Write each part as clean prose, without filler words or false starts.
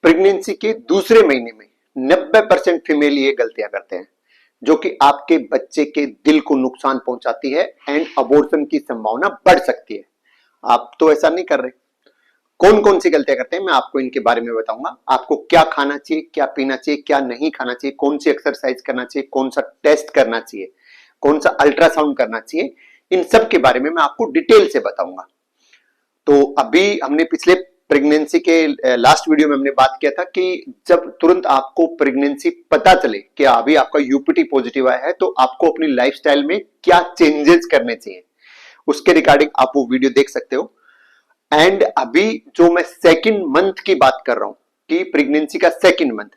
Pregnancy के दूसरे महीने में 90% फीमेल ये गलतियां करते हैं, जो कि आपके बच्चे के दिल को नुकसान पहुंचाती है एंड अबॉर्शन की संभावना बढ़ सकती है। आप तो ऐसा नहीं कर रहे। कौन कौन सी गलतियां करते हैं मैं आपको इनके बारे में बताऊंगा। आपको क्या खाना चाहिए, क्या पीना चाहिए, क्या नहीं खाना चाहिए, कौन सी एक्सरसाइज करना चाहिए, कौन सा टेस्ट करना चाहिए, कौन सा अल्ट्रासाउंड करना चाहिए, इन सब के बारे में मैं आपको डिटेल से बताऊंगा। तो अभी हमने पिछले प्रेगनेंसी के लास्ट वीडियो में हमने बात किया था कि जब तुरंत आपको प्रेगनेंसी पता चले कि अभी आपका यूपीटी पॉजिटिव आया है, तो आपको अपनी लाइफस्टाइल में क्या चेंजेस करने चाहिए, उसके रिगार्डिंग आप वो वीडियो देख सकते हो। एंड अभी जो मैं सेकंड मंथ की बात कर रहा हूं कि प्रेगनेंसी का सेकंड मंथ,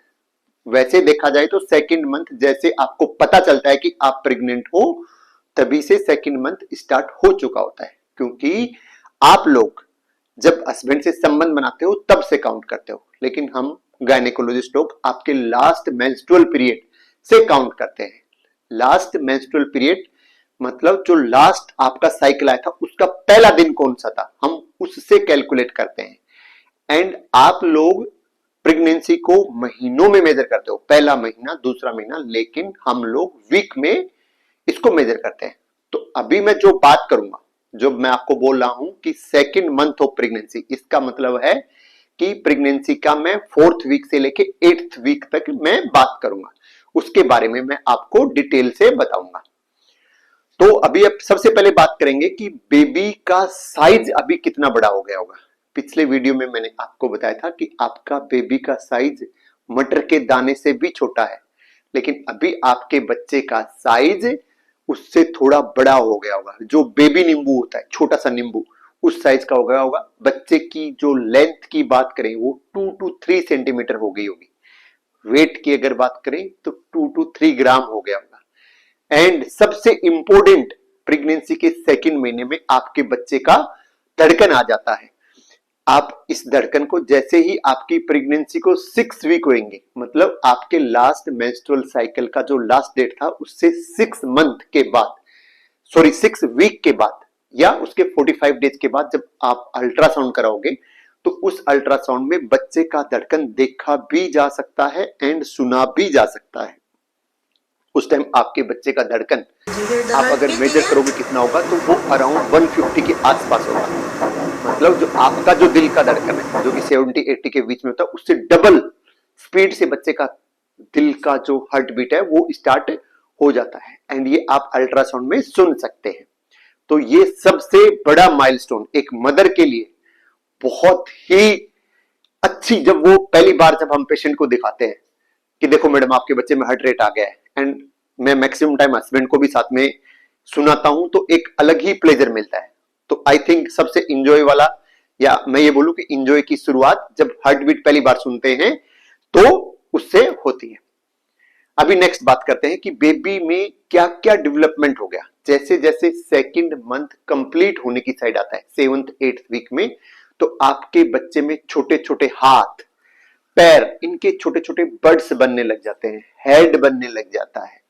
वैसे देखा जाए तो सेकंड मंथ जैसे आपको पता चलता है कि आप प्रेग्नेंट हो, तभी से सेकंड मंथ स्टार्ट हो चुका होता है। क्योंकि आप लोग जब हस्बैंड से संबंध बनाते हो तब से काउंट करते हो, लेकिन हम गायनेकोलॉजिस्ट लोग आपके लास्ट मेंस्ट्रुअल पीरियड से काउंट करते हैं। लास्ट मेंस्ट्रुअल पीरियड मतलब जो लास्ट आपका साइकिल आया था उसका पहला दिन कौन सा था, हम उससे कैलकुलेट करते हैं। एंड आप लोग प्रेगनेंसी को महीनों में मेजर करते हो, पहला महीना, दूसरा महीना, लेकिन हम लोग वीक में इसको मेजर करते हैं। तो अभी मैं जो बात करूंगा, जो मैं आपको बोल रहा हूं कि सेकंड मंथ ऑफ प्रेगनेंसी, इसका मतलब है कि प्रेगनेंसी का मैं 4th वीक से लेके 8th वीक तक मैं बात करूंगा, उसके बारे में मैं आपको डिटेल से बताऊंगा। तो अभी अब सबसे पहले बात करेंगे कि बेबी का साइज अभी कितना बड़ा हो गया होगा। पिछले वीडियो में मैंने आपको बताया था कि आपका बेबी का साइज मटर के दाने से भी छोटा है, लेकिन अभी आपके बच्चे का साइज उससे थोड़ा बड़ा हो गया होगा। जो बेबी नींबू होता है, छोटा सा नींबू, उस साइज का हो गया होगा। बच्चे की जो लेंथ की बात करें वो 2 to 3 सेंटीमीटर हो गई होगी। वेट की अगर बात करें तो 2 to 3 ग्राम हो गया होगा। एंड सबसे इंपॉर्टेंट, प्रेगनेंसी के सेकंड महीने में आपके बच्चे का धड़कन आ जाता है। आप इस धड़कन को जैसे ही आपकी प्रेगनेंसी को 6 वीक होंगे, मतलब आपके लास्ट मेंस्ट्रुअल साइकिल का जो लास्ट डेट था उससे 6 मंथ के बाद, सॉरी 6 वीक के बाद या उसके 45 डेज के बाद जब आप अल्ट्रासाउंड कराओगे, तो उस अल्ट्रासाउंड में बच्चे का धड़कन देखा भी जा सकता है एंड सुना भी जा सकता है। उस टाइम आपके बच्चे का धड़कन आप अगर मेजर करोगे कितना होगा, तो वो अराउंड 150 के आसपास होगा। मतलब जो आपका जो दिल का धड़कन है, जो कि 70-80 के बीच में होता है, उससे डबल स्पीड से बच्चे का दिल का जो हार्ट बीट है वो स्टार्ट हो जाता है। एंड ये आप अल्ट्रासाउंड में सुन सकते हैं। तो ये सबसे बड़ा माइलस्टोन एक मदर के लिए बहुत ही अच्छी, जब वो पहली बार जब हम पेशेंट को दिखाते हैं कि देखो मैडम आपके बच्चे में हार्ट रेट आ गया है, एंड मैं मैक्सिमम टाइम हस्बैंड को भी साथ में सुनाता हूं, तो एक अलग ही प्लेजर मिलता है। तो आई थिंक सबसे इंजॉय वाला, या मैं ये बोलूं कि इंजॉय की शुरुआत जब हार्ट बीट पहली बार सुनते हैं तो उससे होती है। अभी नेक्स्ट बात करते हैं कि बेबी में क्या क्या डेवलपमेंट हो गया। जैसे जैसे सेकंड मंथ कंप्लीट होने की साइड आता है, 7th 8th वीक में, तो आपके बच्चे में छोटे छोटे हाथ, पैर, इनके छोटे छोटे बड्स बनने लग जाते हैं, हेड बनने लग जाता है।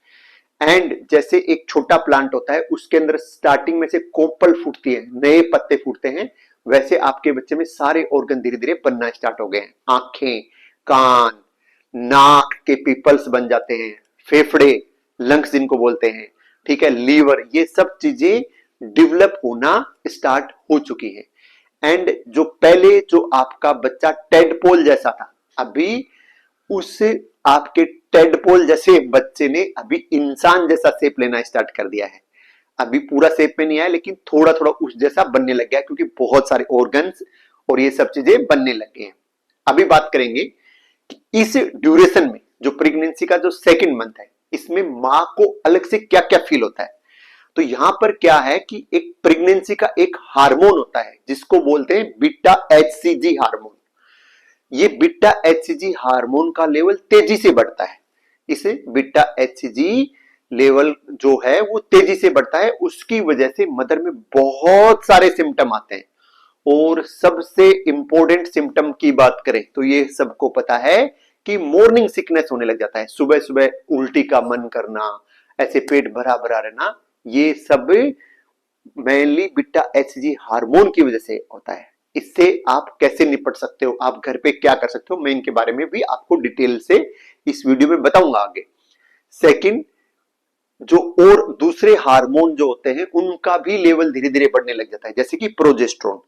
एंड जैसे एक छोटा प्लांट होता है उसके अंदर स्टार्टिंग में से कोपल फूटती है, नए पत्ते फूटते हैं, वैसे आपके बच्चे में सारे ऑर्गन धीरे धीरे बनना स्टार्ट हो गए हैं। आंखें, कान, नाक के पीपल्स बन जाते हैं, फेफड़े, लंग्स जिनको बोलते हैं, ठीक है, लीवर, ये सब चीजें डेवलप होना स्टार्ट हो चुकी है। एंड जो पहले जो आपका बच्चा टेडपोल जैसा था, अभी उस आपके टेडपोल जैसे बच्चे ने अभी इंसान जैसा शेप लेना स्टार्ट कर दिया है। अभी पूरा शेप में नहीं आया, लेकिन थोड़ा थोड़ा उस जैसा बनने लग गया, क्योंकि बहुत सारे ऑर्गन्स और ये सब चीजें बनने लग गए हैं। अभी बात करेंगे कि इस ड्यूरेशन में जो प्रेगनेंसी का जो सेकंड मंथ है, इसमें मां को अलग से क्या क्या फील होता है। तो यहां पर क्या है कि एक प्रेगनेंसी का एक हार्मोन होता है जिसको बोलते हैं बीटा एचसीजी हार्मोन। ये बीटा एचसीजी हार्मोन का लेवल तेजी से बढ़ता है। इसे बीटा एचसीजी लेवल जो है वो तेजी से बढ़ता है, उसकी वजह से मदर में बहुत सारे सिम्टम आते हैं। और सबसे इंपॉर्टेंट सिम्टम की बात करें तो ये सबको पता है कि मॉर्निंग सिकनेस होने लग जाता है, सुबह सुबह उल्टी का मन करना, ऐसे पेट भरा भरा रहना, ये सब मेनली बीटा एचसीजी हार्मोन की वजह से होता है। इससे आप कैसे निपट सकते हो, आप घर पे क्या कर सकते हो, मैं इनके बारे में भी आपको डिटेल से इस वीडियो में बताऊंगा आगे। सेकंड, जो और दूसरे हार्मोन जो होते हैं उनका भी लेवल धीरे धीरे बढ़ने लग जाता है, जैसे कि प्रोजेस्टेरोन।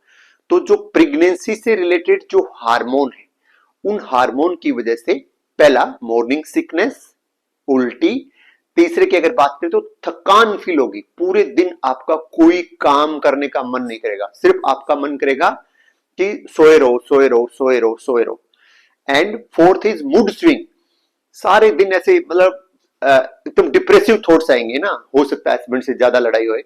तो जो प्रेगनेंसी से रिलेटेड जो हार्मोन है, उन हार्मोन की वजह से पहला मॉर्निंग सिकनेस, उल्टी, तीसरे की अगर बात करें तो थकान फील होगी, पूरे दिन आपका कोई काम करने का मन नहीं करेगा, सिर्फ आपका मन करेगा कि सोए रहो सोए रहो सोए रहो सोए रहो। And fourth is mood swing, सारे दिन ऐसे मतलब एकदम डिप्रेसिव थॉट्स आएंगे ना, हो सकता है हस्बैंड से ज्यादा लड़ाई होए।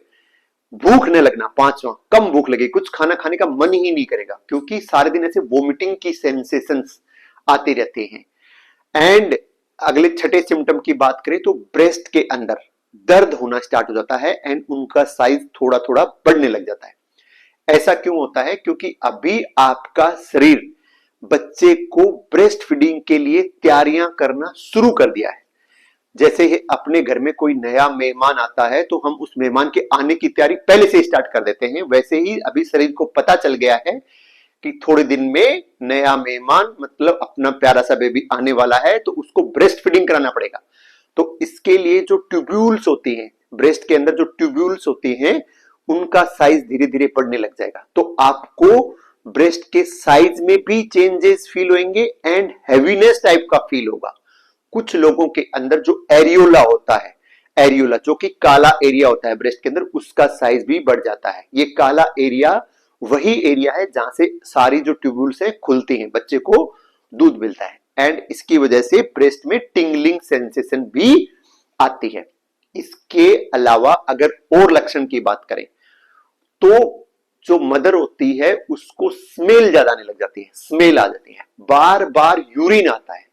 भूख न लगना, पांचवा, कम भूख लगे, कुछ खाना खाने का मन ही नहीं करेगा, क्योंकि सारे दिन ऐसे वोमिटिंग की सेंसेशंस आती रहती हैं। एंड अगले छठे सिम्टम की बात करें तो ब्रेस्ट के अंदर दर्द होना स्टार्ट हो जाता है एंड उनका साइज थोड़ा थोड़ा बढ़ने लग जाता है। ऐसा क्यों होता है? क्योंकि अभी आपका शरीर बच्चे को ब्रेस्ट फीडिंग के लिए तैयारियां करना शुरू कर दिया है। जैसे ही अपने घर में कोई नया मेहमान आता है तो हम उस मेहमान के आने की तैयारी पहले से स्टार्ट कर देते हैं, वैसे ही अभी शरीर को पता चल गया है कि थोड़े दिन में नया मेहमान मतलब अपना प्यारा सा बेबी आने वाला है, तो उसको ब्रेस्ट फीडिंग कराना पड़ेगा। तो इसके लिए जो ट्यूब्यूल्स होती हैं, ब्रेस्ट के अंदर जो ट्यूब्यूल्स होती हैं, उनका साइज धीरे धीरे बढ़ने लग जाएगा। तो आपको ब्रेस्ट के साइज में भी चेंजेस फील होंगे एंड हैवीनेस टाइप का फील होगा। कुछ लोगों के अंदर जो एरियोला होता है, एरियोला जो कि काला एरिया होता है ब्रेस्ट के अंदर, उसका साइज भी बढ़ जाता है। ये काला एरिया वही एरिया है जहां से सारी जो ट्यूब्यूल्स है खुलती हैं, बच्चे को दूध मिलता है एंड इसकी वजह से ब्रेस्ट में टिंगलिंग सेंसेशन भी आती है। इसके अलावा अगर और लक्षण की बात करें तो जो मदर होती है उसको स्मेल ज्यादा आने लग जाती है, स्मेल आ जाती है, बार बार यूरिन आता है।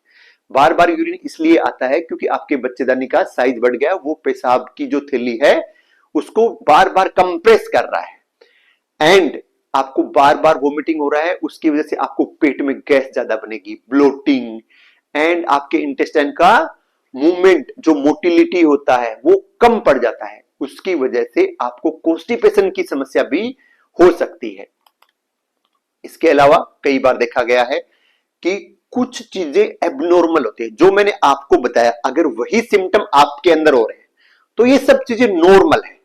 बार बार यूरिन इसलिए आता है क्योंकि आपके बच्चेदानी का साइज बढ़ गया, वो पेशाब की जो थैली है उसको बार बार कंप्रेस कर रहा है एंड आपको बार बार वोमिटिंग हो रहा है, उसकी वजह से आपको पेट में गैस ज्यादा बनेगी, ब्लोटिंग एंड आपके इंटेस्टाइन का मूवमेंट जो मोटिलिटी होता है वो कम पड़ जाता है, उसकी वजह से आपको कॉन्स्टिपेशन की समस्या भी हो सकती है। इसके अलावा कई बार देखा गया है कि कुछ चीजें एबनॉर्मल होती है, जो मैंने आपको बताया, अगर वही सिम्टम आपके अंदर हो रहे हैं तो ये सब चीजें नॉर्मल है।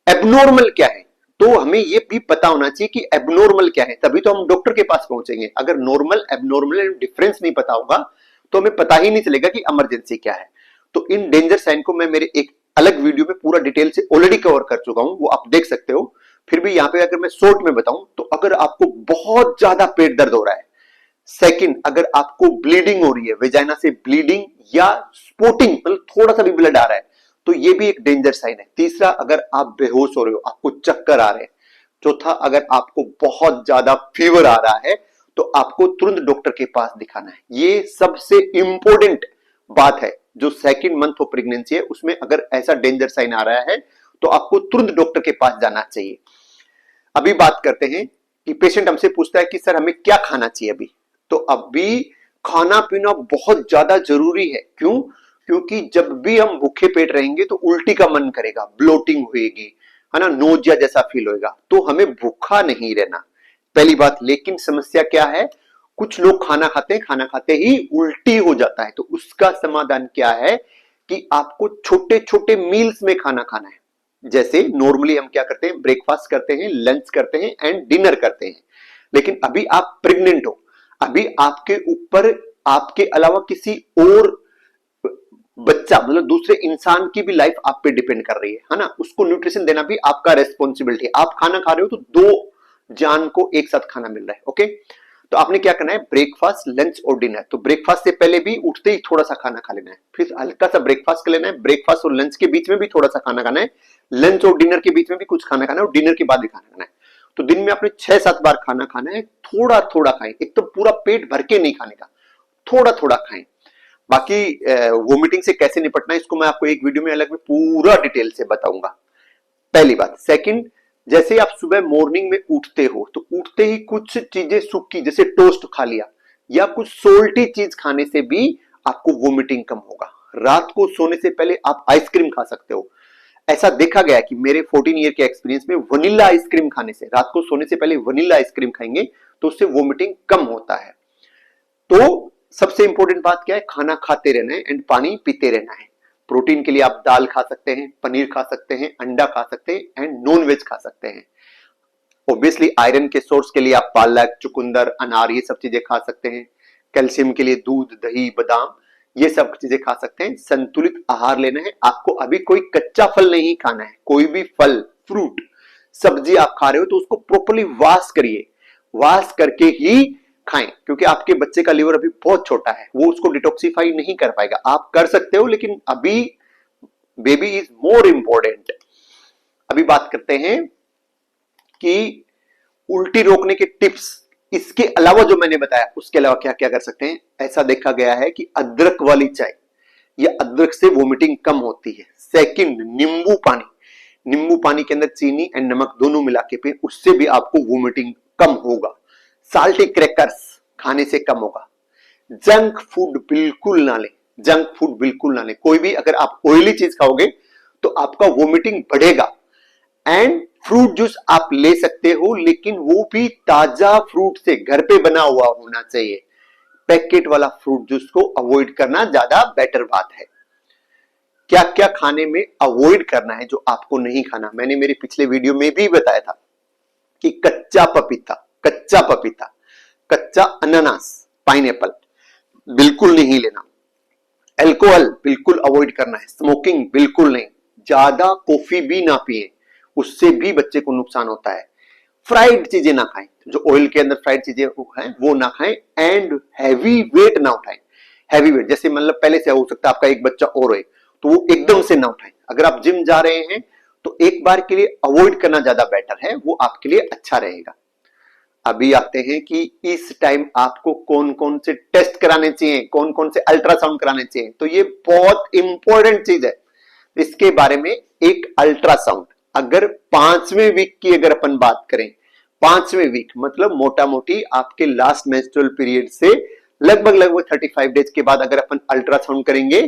एबनॉर्मल क्या है? तो हमें ये भी पता होना चाहिए कि एबनॉर्मल क्या है, तभी तो हम डॉक्टर के पास पहुंचेंगे। अगर नॉर्मल एबनॉर्मल डिफरेंस नहीं पता होगा तो हमें पता ही नहीं चलेगा कि इमरजेंसी क्या है। तो इन डेंजर साइन को मैं मेरे एक अलग वीडियो में पूरा डिटेल से ऑलरेडी कवर कर चुका हूं, वो आप देख सकते हो। फिर भी यहां पे अगर मैं शॉर्ट में बताऊं तो अगर आपको बहुत ज्यादा पेट दर्द हो रहा है, सेकंड अगर आपको ब्लीडिंग हो रही है, वेजाइना से ब्लीडिंग या स्पॉटिंग मतलब थोड़ा सा भी ब्लड आ रहा है, तो ये भी एक डेंजर साइन है। तीसरा, अगर आप बेहोश हो रहे हो, आपको चक्कर आ रहे हैं। चौथा, अगर आपको बहुत ज्यादा फीवर आ रहा है तो आपको तुरंत डॉक्टर के पास दिखाना है। ये सबसे इंपॉर्टेंट बात है। जो सेकंड मंथ ऑफ प्रेगनेंसी है उसमें अगर ऐसा डेंजर साइन आ रहा है तो आपको तुरंत डॉक्टर के पास जाना चाहिए। अभी बात करते हैं कि पेशेंट हमसे पूछता है कि सर हमें क्या खाना चाहिए अभी। तो अभी खाना पीना बहुत ज्यादा जरूरी है। क्यों? क्योंकि जब भी हम भूखे पेट रहेंगे तो उल्टी का मन करेगा, ब्लोटिंग होएगी, है ना, नोजिया जैसा फील होएगा। तो हमें भूखा नहीं रहना, पहली बात। लेकिन समस्या क्या है, कुछ लोग खाना खाते हैं, खाना खाते ही उल्टी हो जाता है। तो उसका समाधान क्या है कि आपको छोटे छोटे मील्स में खाना खाना है। जैसे नॉर्मली हम क्या करते हैं, ब्रेकफास्ट करते हैं, लंच करते हैं एंड डिनर करते हैं। लेकिन अभी आप प्रेग्नेंट हो, अभी आपके ऊपर आपके अलावा किसी और बच्चा मतलब दूसरे इंसान की भी लाइफ आप पे डिपेंड कर रही है ना, उसको न्यूट्रिशन देना भी आपका रेस्पॉन्सिबिलिटी है। आप खाना खा रहे हो तो दो जान को एक साथ खाना मिल रहा है। ओके, तो आपने क्या करना है, ब्रेकफास्ट, लंच और डिनर। तो ब्रेकफास्ट से पहले भी उठते ही थोड़ा सा खाना खा लेना है, फिर हल्का सा ब्रेकफास्ट कर लेना है, ब्रेकफास्ट और लंच के बीच में भी थोड़ा सा खाना खाना है, लंच और डिनर के बीच में भी कुछ खाना खाना है और डिनर के बाद भी खाना खाना है। तो दिन में आपने 6-7 बार खाना खाना है, थोड़ा थोड़ा खाएं, एक तो पूरा पेट भर के नहीं खाने का, थोड़ा थोड़ा खाएं। बाकी वोमिटिंग से कैसे निपटना है इसको मैं आपको एक वीडियो में अलग में पूरा डिटेल से बताऊंगा, पहली बात। सेकंड, जैसे आप सुबह मॉर्निंग में उठते हो तो उठते ही कुछ चीजें सूखी जैसे टोस्ट खा लिया या कुछ सोल्टी चीज खाने से भी आपको वोमिटिंग कम होगा। रात को सोने से पहले आप आइसक्रीम खा सकते हो ऐसा देखा गया है कि मेरे 14 ईयर के एक्सपीरियंस में वनीला आइसक्रीम खाने से, रात को सोने से पहले वनीला आइसक्रीम खाएंगे तो उससे वोमिटिंग कम होता है। तो सबसे इंपॉर्टेंट बात क्या है, खाना खाते रहना है एंड पानी पीते रहना है। प्रोटीन के लिए आप दाल खा सकते हैं, पनीर खा सकते हैं, अंडा खा सकते हैं एंड नॉन वेज खा सकते हैं। ऑब्वियसली आयरन के सोर्स के लिए आप पालक, चुकंदर, अनार ये सब चीजें खा सकते हैं। कैल्शियम के लिए दूध, दही, बादाम ये सब चीजें खा सकते हैं। संतुलित आहार लेना है आपको। अभी कोई कच्चा फल नहीं खाना है। कोई भी फल, फ्रूट, सब्जी आप खा रहे हो तो उसको प्रॉपर्ली वॉश करिए, वॉश करके ही खाएं, क्योंकि आपके बच्चे का लिवर अभी बहुत छोटा है, वो उसको डिटॉक्सिफाई नहीं कर पाएगा। आप कर सकते हो लेकिन अभी बेबी इज मोर इंपॉर्टेंट। अभी बात करते हैं कि उल्टी रोकने के टिप्स। इसके अलावा जो मैंने बताया उसके अलावा क्या क्या कर सकते हैं। ऐसा देखा गया है कि अदरक वाली चाय या अदरक से वोमिटिंग कम होती है। सेकंड, नींबू पानी। नींबू पानी के अंदर चीनी एंड नमक दोनों मिला के पिए, उससे भी आपको वोमिटिंग कम होगा। साल्टी क्रैकर्स खाने से कम होगा। जंक फूड बिल्कुल ना लें, जंक फूड बिल्कुल ना लें। कोई भी अगर आप ऑयली चीज खाओगे तो आपका वोमिटिंग बढ़ेगा। एंड फ्रूट जूस आप ले सकते हो, लेकिन वो भी ताजा फ्रूट से, घर पे बना हुआ होना चाहिए। पैकेट वाला फ्रूट जूस को अवॉइड करना ज्यादा बेटर बात है। क्या क्या खाने में अवॉइड करना है जो आपको नहीं खाना, मैंने मेरे पिछले वीडियो में भी बताया था कि कच्चा पपीता, कच्चा पपीता, कच्चा अनानास, पाइनएप्पल बिल्कुल नहीं लेना। अल्कोहल बिल्कुल अवॉइड करना है। स्मोकिंग बिल्कुल नहीं। ज्यादा कॉफी भी ना पिए, उससे भी बच्चे को नुकसान होता है। फ्राइड चीजें ना खाएं, जो ऑयल के अंदर फ्राइड चीजें हैं वो ना खाएं। एंड हैवी वेट ना उठाएं। हैवी वेट जैसे मतलब पहले से हो सकता है आपका एक बच्चा और है तो वो एकदम से ना उठाएं। अगर आप जिम जा रहे हैं तो एक बार के लिए अवॉइड करना ज्यादा बेटर है, वो आपके लिए अच्छा रहेगा। अभी आते हैं कि इस टाइम आपको कौन कौन से टेस्ट कराने चाहिए, कौन कौन से अल्ट्रासाउंड कराने चाहिए। तो ये बहुत इंपॉर्टेंट चीज है। इसके बारे में एक अल्ट्रासाउंड, अगर 5वें वीक की अगर अपन बात करें, 5वें वीक मतलब मोटा मोटी आपके लास्ट मेंस्ट्रुअल पीरियड से लगभग 35 डेज के बाद अगर अपन अल्ट्रासाउंड करेंगे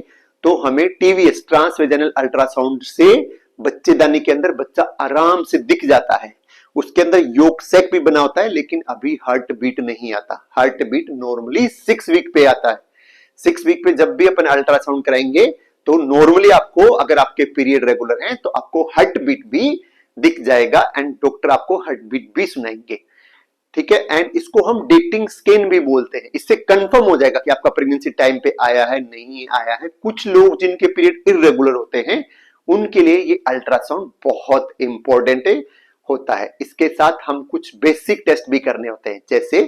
तो हमें टीवीएस, ट्रांसवेजनल अल्ट्रासाउंड से बच्चेदानी के अंदर बच्चा आराम से दिख जाता है। उसके अंदर योग सैक भी बना होता है, लेकिन अभी हार्ट बीट नहीं आता। हार्ट बीट नॉर्मली 6 वीक पे आता है। 6 वीक पे जब भी अपन अल्ट्रासाउंड कराएंगे तो नॉर्मली आपको, अगर आपके पीरियड रेगुलर हैं तो आपको हार्ट बीट भी दिख जाएगा एंड डॉक्टर आपको हार्ट बीट भी सुनाएंगे। ठीक है। एंड इसको हम डेटिंग स्कैन भी बोलते हैं। इससे कंफर्म हो जाएगा कि आपका प्रेगनेंसी टाइम पे आया है, नहीं आया है। कुछ लोग जिनके पीरियड इरेगुलर होते हैं उनके लिए ये अल्ट्रासाउंड बहुत इंपॉर्टेंट होता है। इसके साथ हम कुछ बेसिक टेस्ट भी करने होते हैं, जैसे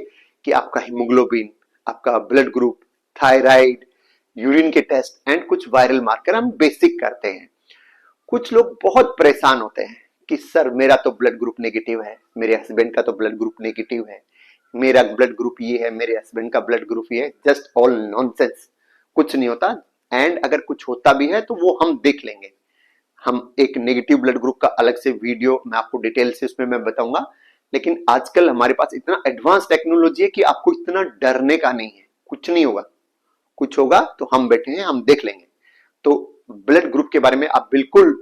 कि आपका हीमोग्लोबिन, आपका ब्लड ग्रुप, थायराइड, यूरिन के टेस्ट एंड कुछ वायरल मार्कर हम बेसिक करते हैं। कुछ लोग बहुत परेशान होते हैं कि सर मेरा तो ब्लड ग्रुप नेगेटिव है, मेरे हस्बैंड का तो ब्लड ग्रुप नेगेटिव है, मेरा ब्लड ग्रुप ये है, मेरे हस्बैंड का ब्लड ग्रुप ये है। Just all nonsense. कुछ नहीं होता। एंड अगर कुछ होता भी है तो वो हम देख लेंगे। हम एक नेगेटिव ब्लड ग्रुप का अलग से वीडियो मैं आपको डिटेल से उसमें मैं बताऊंगा। लेकिन आजकल हमारे पास इतना एडवांस टेक्नोलॉजी है कि आपको इतना डरने का नहीं है। कुछ नहीं होगा, कुछ होगा तो हम बैठे हैं, हम देख लेंगे। तो ब्लड ग्रुप के बारे में आप बिल्कुल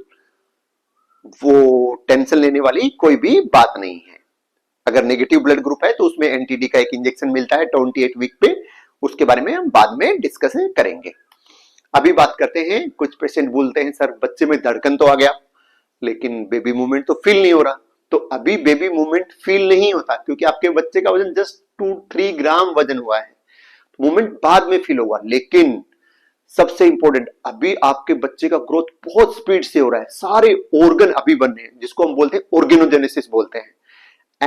वो टेंशन लेने वाली कोई भी बात नहीं है। अगर नेगेटिव ब्लड ग्रुप है तो उसमें एनटीडी का एक इंजेक्शन मिलता है 28 वीक पे, उसके बारे में हम बाद में डिस्कस करेंगे। अभी बात करते हैं, कुछ पेशेंट बोलते हैं सर बच्चे में धड़कन तो आ गया लेकिन बेबी मूवमेंट तो फील नहीं हो रहा। तो अभी बेबी मूवमेंट फील नहीं होता क्योंकि आपके बच्चे का वजन जस्ट 2-3 ग्राम वजन हुआ है। मूवमेंट बाद में फील होगा। लेकिन सबसे इंपॉर्टेंट, अभी आपके बच्चे का ग्रोथ बहुत स्पीड से हो रहा है। सारे ऑर्गन अभी बन रहे हैं, जिसको हम बोलते हैं ऑर्गेनोजेनेसिस बोलते हैं।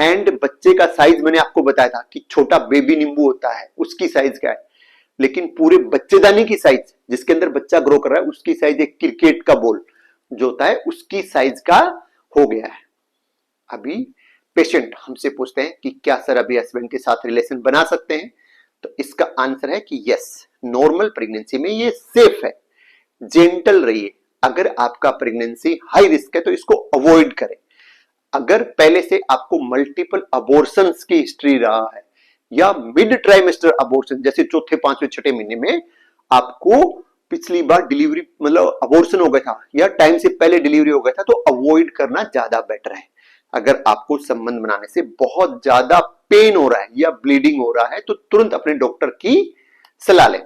एंड बच्चे का साइज मैंने आपको बताया था कि छोटा बेबी नींबू होता है उसकी साइज क्या है, लेकिन पूरे बच्चेदानी की साइज, जिसके अंदर बच्चा ग्रो कर रहा है, उसकी साइज एक क्रिकेट का बॉल जो होता है उसकी साइज का हो गया है। अभी पेशेंट हमसे पूछते हैं कि क्या सर अभी हस्बैंड के साथ रिलेशन बना सकते हैं। तो इसका आंसर है कि यस, नॉर्मल प्रेगनेंसी में ये सेफ है। जेंटल रहिए। अगर आपका प्रेगनेंसी हाई रिस्क है तो इसको अवॉइड करें। अगर पहले से आपको मल्टीपल अबॉर्शंस की हिस्ट्री रहा है या मिड ट्राइमेस्टर अबॉर्शन, जैसे चौथे, पांचवें, छठे महीने में आपको पिछली बार डिलीवरी मतलब अबॉर्शन हो गया था या टाइम से पहले डिलीवरी हो गया था, तो अवॉइड करना ज्यादा बेटर है। अगर आपको संबंध बनाने से बहुत ज्यादा पेन हो रहा है या ब्लीडिंग हो रहा है तो तुरंत अपने डॉक्टर की सलाह लें।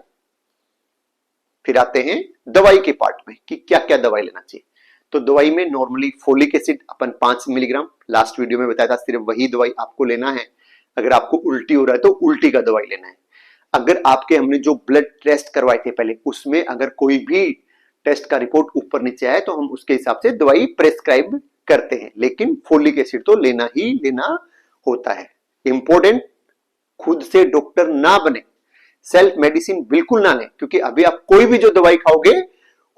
फिर आते हैं दवाई के पार्ट में कि क्या क्या दवाई लेना चाहिए। तो दवाई में नॉर्मली फोलिक एसिड अपन 5 मिलीग्राम, लास्ट वीडियो में बताया था, सिर्फ वही दवाई आपको लेना है। अगर आपको उल्टी हो रहा है तो उल्टी का दवाई लेना है। अगर आपके हमने जो ब्लड टेस्ट करवाए थे पहले, उसमें अगर कोई भी टेस्ट का रिपोर्ट ऊपर नीचे आए तो हम उसके हिसाब से दवाई प्रेस्क्राइब करते हैं, लेकिन फोलिक एसिड तो लेना ही लेना होता है। इंपॉर्टेंट, खुद से डॉक्टर ना बने, सेल्फ मेडिसिन बिल्कुल ना लें, क्योंकि अभी आप कोई भी जो दवाई खाओगे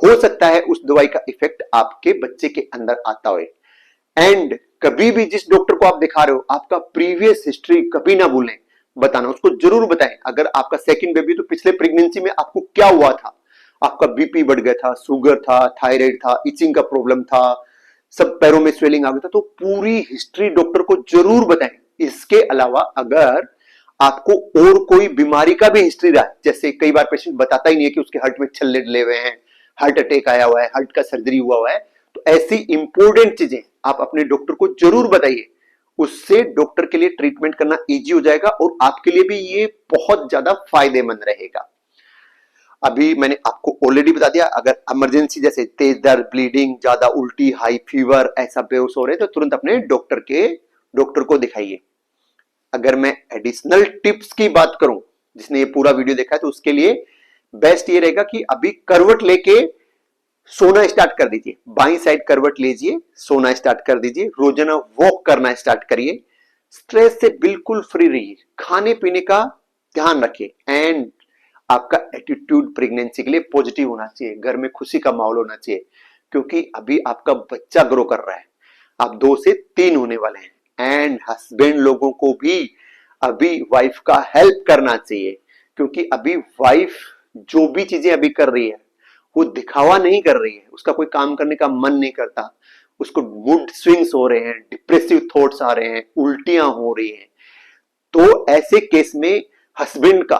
हो सकता है उस दवाई का इफेक्ट आपके बच्चे के अंदर आता हो। एंड कभी भी जिस डॉक्टर को आप दिखा रहे हो, आपका प्रीवियस हिस्ट्री कभी ना भूलें बताना, उसको जरूर बताएं। अगर आपका सेकंड बेबी, तो पिछले प्रेगनेंसी में आपको क्या हुआ था, आपका बीपी बढ़ गया था, शुगर था, थायराइड था, इचिंग का प्रॉब्लम था, सब पैरों में स्वेलिंग आ गया था, तो पूरी हिस्ट्री डॉक्टर को जरूर बताएं। इसके अलावा अगर आपको और कोई बीमारी का भी हिस्ट्री रहा है, जैसे कई बार पेशेंट बताता ही नहीं है कि उसके हार्ट में छल्ले डले हुए हैं, हार्ट अटैक आया हुआ है, हार्ट का सर्जरी हुआ है, तो ऐसी इंपॉर्टेंट चीजें आप अपने डॉक्टर को जरूर बताइए। उससे डॉक्टर के लिए ट्रीटमेंट करना इजी हो जाएगा और आपके लिए भी ये बहुत ज्यादा फायदेमंद रहेगा। अभी मैंने आपको ऑलरेडी बता दिया, अगर इमरजेंसी जैसे तेज दर्द, ब्लीडिंग, ज्यादा उल्टी, हाई फीवर, ऐसा बेहोश हो रहे तो तुरंत अपने डॉक्टर को दिखाइए। अगर मैं एडिशनल टिप्स की बात करूं, जिसने ये पूरा वीडियो देखा है तो उसके लिए बेस्ट ये रहेगा कि अभी करवट लेके सोना स्टार्ट कर दीजिए। बाईं साइड करवट लीजिए, सोना स्टार्ट कर दीजिए, रोजाना वॉक करना स्टार्ट करिए, स्ट्रेस से बिल्कुल फ्री रहिए, खाने पीने का ध्यान रखिए, एंड आपका एटीट्यूड प्रेगनेंसी के लिए पॉजिटिव होना चाहिए, घर में खुशी का माहौल होना चाहिए, क्योंकि अभी आपका बच्चा ग्रो कर रहा है, आप 2 से 3 होने वाले हैं। एंड हस्बैंड लोगों को भी अभी वाइफ का हेल्प करना चाहिए, क्योंकि अभी वाइफ जो भी चीजें अभी कर रही है वो दिखावा नहीं कर रही है, उसका कोई काम करने का मन नहीं करता, उसको मूड स्विंग्स हो रहे हैं, डिप्रेसिव थॉट्स आ रहे हैं, उल्टियां हो रही हैं, तो ऐसे केस में हस्बैंड का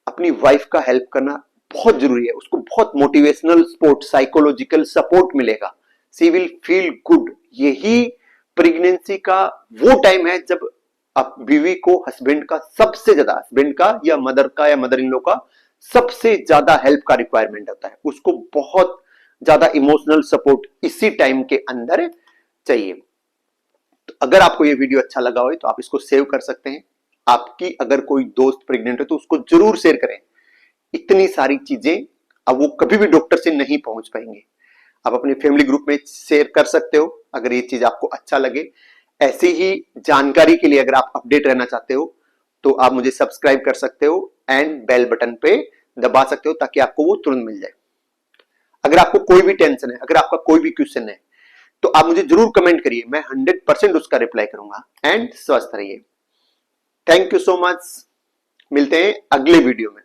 अपनी वाइफ का हेल्प करना बहुत जरूरी है। उसको बहुत मोटिवेशनल सपोर्ट, साइकोलॉजिकल सपोर्ट मिलेगा, शी विल फील गुड। यही प्रेगनेंसी का वो टाइम है जब आप बीवी को हस्बैंड का सबसे ज्यादा, हस्बैंड का या मदर इन लॉ का सबसे ज्यादा हेल्प का रिक्वायरमेंट होता है। उसको बहुत ज्यादा इमोशनल सपोर्ट इसी टाइम के अंदर चाहिए। तो अगर आपको ये वीडियो अच्छा लगा हो तो आप इसको सेव कर सकते हैं। आपकी अगर कोई दोस्त प्रेग्नेंट है तो उसको जरूर शेयर करें। इतनी सारी चीजें अब वो कभी भी डॉक्टर से नहीं पहुंच पाएंगे, आप अपने फैमिली ग्रुप में शेयर कर सकते हो अगर ये चीज आपको अच्छा लगे। ऐसी ही जानकारी के लिए अगर आप अपडेट रहना चाहते हो तो आप मुझे सब्सक्राइब कर सकते हो एंड बेल बटन पे दबा सकते हो, ताकि आपको वो तुरंत मिल जाए। अगर आपको कोई भी टेंशन है, अगर आपका कोई भी क्वेश्चन है, तो आप मुझे जरूर कमेंट करिए, मैं 100% उसका रिप्लाई करूंगा। एंड स्वस्थ रहिए। थैंक यू सो मच, मिलते हैं अगले वीडियो में।